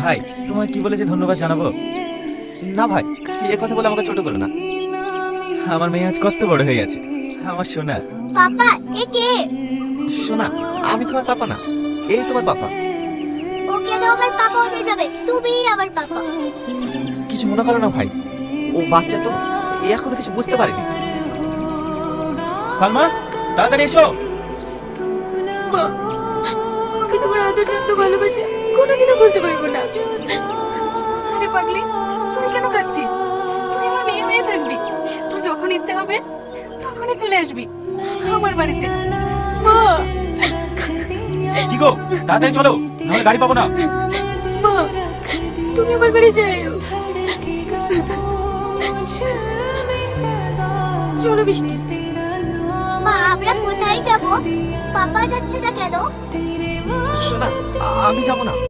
ভাই, তোমায় কি বলেছে ধন্যবাদ জানাবো? না ভাই, এ কথা বলে আমাকে ছোট করো না। আমার মেয়ে আজ কত বড় হয়ে গেছে, আমার সোনা। পাপা, এ কে? শোনা, আমি তোমার পাপা না, এই তোমার পাপা। ও কেন আমার পাপা হতে যাবে? তুমি আমার পাপা। কিছু মনে করো না ভাই, ও বাচ্চা তো, এখনো কিছু বুঝতে পারেনি। সালমা, তাড়াতাড়ি এসো। মা, আমি তোমার আদর যত্ন ভালোবাসা কোনোদিনও বলতে পারবো না। আরে পাগলি, তুই কেন কাঁদছিস? তুই আমার মেয়ে হয়ে থাকবি। তোর যখন ইচ্ছা হবে তখনই চলে আসবি আমার বাড়িতে। মা, কি গো, তাড়াতাড়ি চলো, নাহলে গাড়ি পাবো না। মা, তুমি আমার বাড়ি যাও। চলো বৃষ্টি। মা, আমরা কোথায় যাব? পাপা যাচ্ছে না কেন? শোনা, আমি যাবো না।